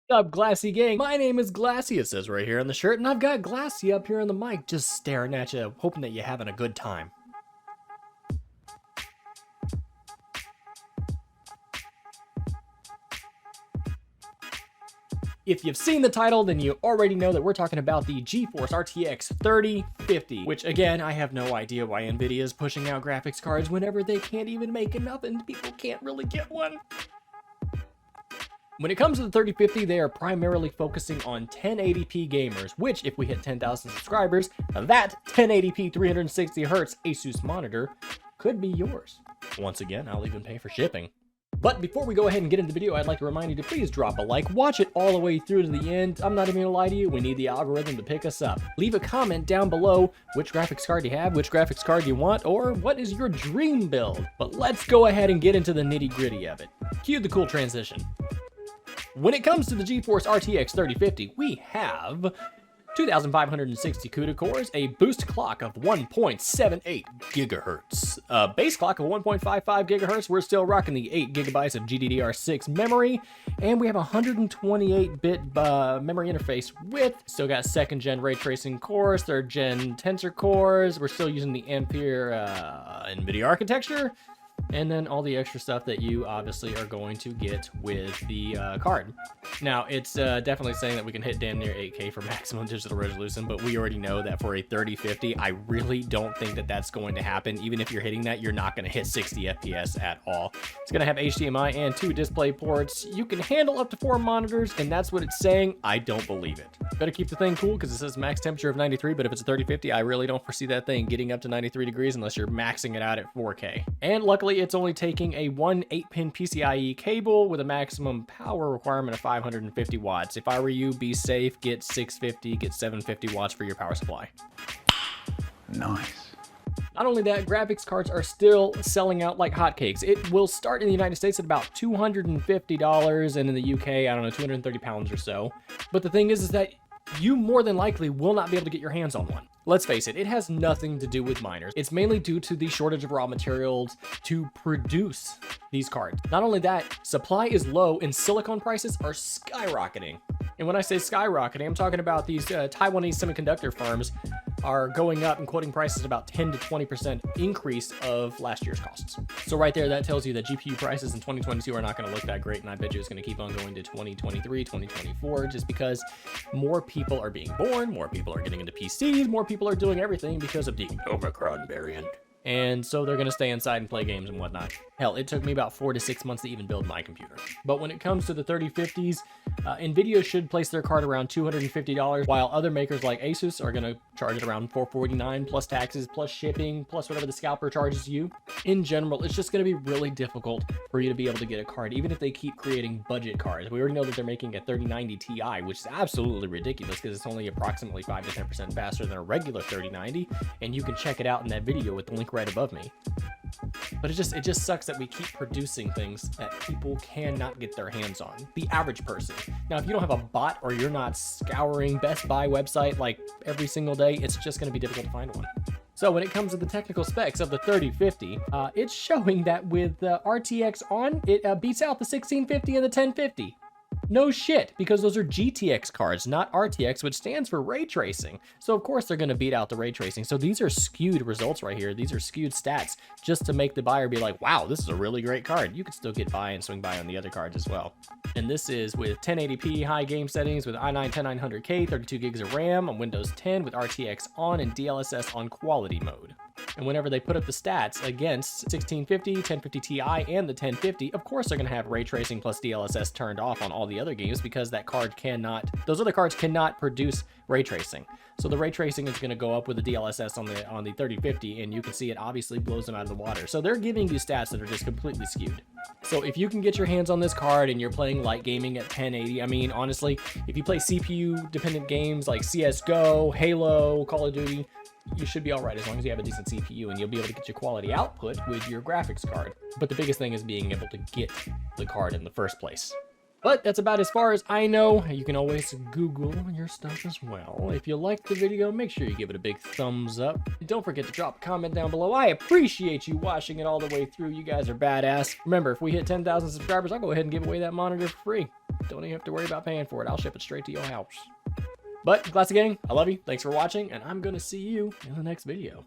Up, Glassy gang? My name is Glassy, it says right here on the shirt, and I've got Glassy up here on the mic just staring at you, hoping that you're having a good time. If you've seen the title, then you already know that we're talking about the GeForce RTX 3050, which again, I have no idea why Nvidia is pushing out graphics cards whenever they can't even make enough and people can't really get one. When it comes to the 3050, they are primarily focusing on 1080p gamers, which if we hit 10,000 subscribers, that 1080p 360Hz Asus monitor could be yours. Once again, I'll even pay for shipping. But before we go ahead and get into the video, I'd like to remind you to please drop a like, watch it all the way through to the end. I'm not even gonna lie to you, we need the algorithm to pick us up. Leave a comment down below which graphics card you have, which graphics card you want, or what is your dream build. But let's go ahead and get into the nitty gritty of it. Cue the cool transition. When it comes to the GeForce RTX 3050, we have 2,560 CUDA cores, a boost clock of 1.78 gigahertz, a base clock of 1.55 gigahertz. We're still rocking the 8 gigabytes of GDDR6 memory, and we have a 128-bit memory interface with, still got 2nd gen ray tracing cores, 3rd gen tensor cores. We're still using the Ampere Nvidia architecture. And then all the extra stuff that you obviously are going to get with the card. Now, it's definitely saying that we can hit damn near 8K for maximum digital resolution, but we already know that for a 3050, I really don't think that that's going to happen. Even if you're hitting that, you're not going to hit 60 FPS at all. It's going to have HDMI and 2 display ports. You can handle up to 4 monitors, and that's what it's saying. I don't believe it. Better keep the thing cool because it says max temperature of 93, but if it's a 3050, I really don't foresee that thing getting up to 93 degrees unless you're maxing it out at 4K. And luckily, it's only taking a 8-pin PCIe cable with a maximum power requirement of 550 watts. If I were you, be safe, get 650, get 750 watts for your power supply. Nice. Not only that, graphics cards are still selling out like hotcakes. It will start in the United States at about $250, and in the UK, I don't know, 230 pounds or so. But the thing is that you more than likely will not be able to get your hands on one. Let's face it, it has nothing to do with miners. It's mainly due to the shortage of raw materials to produce these cards. Not only that, supply is low and silicon prices are skyrocketing. And when I say skyrocketing, I'm talking about these Taiwanese semiconductor firms are going up and quoting prices about 10 to 20% increase of last year's costs. So right there, that tells you that GPU prices in 2022 are not going to look that great, and I bet you it's going to keep on going to 2023, 2024, just because more people are being born, more people are getting into PCs, more people are doing everything because of the Omicron variant. And so they're going to stay inside and play games and whatnot. Hell, it took me about 4 to 6 months to even build my computer. But when it comes to the 3050s, Nvidia should place their card around $250, while other makers like Asus are going to charge it around $449 plus taxes, plus shipping, plus whatever the scalper charges you. In general, it's just going to be really difficult for you to be able to get a card, even if they keep creating budget cards. We already know that they're making a 3090 Ti, which is absolutely ridiculous because it's only approximately 5 to 10% faster than a regular 3090, and you can check it out in that video with the link right above me. But it just sucks that we keep producing things that people cannot get their hands on. The average person. Now, if you don't have a bot or you're not scouring Best Buy website like every single day, it's just going to be difficult to find one. So when it comes to the technical specs of the 3050, it's showing that with RTX on, it beats out the 1650 and the 1050. No shit, because those are GTX cards, not RTX, which stands for ray tracing. So of course they're going to beat out the ray tracing. So these are skewed results right here. These are skewed stats just to make the buyer be like, wow, this is a really great card. You could still get by and swing by on the other cards as well. And this is with 1080p high game settings with i9 10900K, 32 gigs of RAM on Windows 10 with RTX on and DLSS on quality mode. And whenever they put up the stats against 1650, 1050 Ti, and the 1050, of course they're going to have ray tracing plus DLSS turned off on all the other games because that card cannot, those other cards cannot produce ray tracing. So the ray tracing is going to go up with the DLSS on the 3050, and you can see it obviously blows them out of the water. So they're giving you stats that are just completely skewed. So if you can get your hands on this card and you're playing light gaming at 1080, I mean, honestly, if you play CPU dependent games like CSGO, Halo, Call of Duty, you should be all right as long as you have a decent CPU, and you'll be able to get your quality output with your graphics card. But the biggest thing is being able to get the card in the first place. But that's about as far as I know. You can always Google your stuff as well. If you liked the video, make sure you give it a big thumbs up. And don't forget to drop a comment down below. I appreciate you watching it all the way through. You guys are badass. Remember, if we hit 10,000 subscribers, I'll go ahead and give away that monitor for free. Don't even have to worry about paying for it. I'll ship it straight to your house. But, Classic Gang, I love you. Thanks for watching, and I'm going to see you in the next video.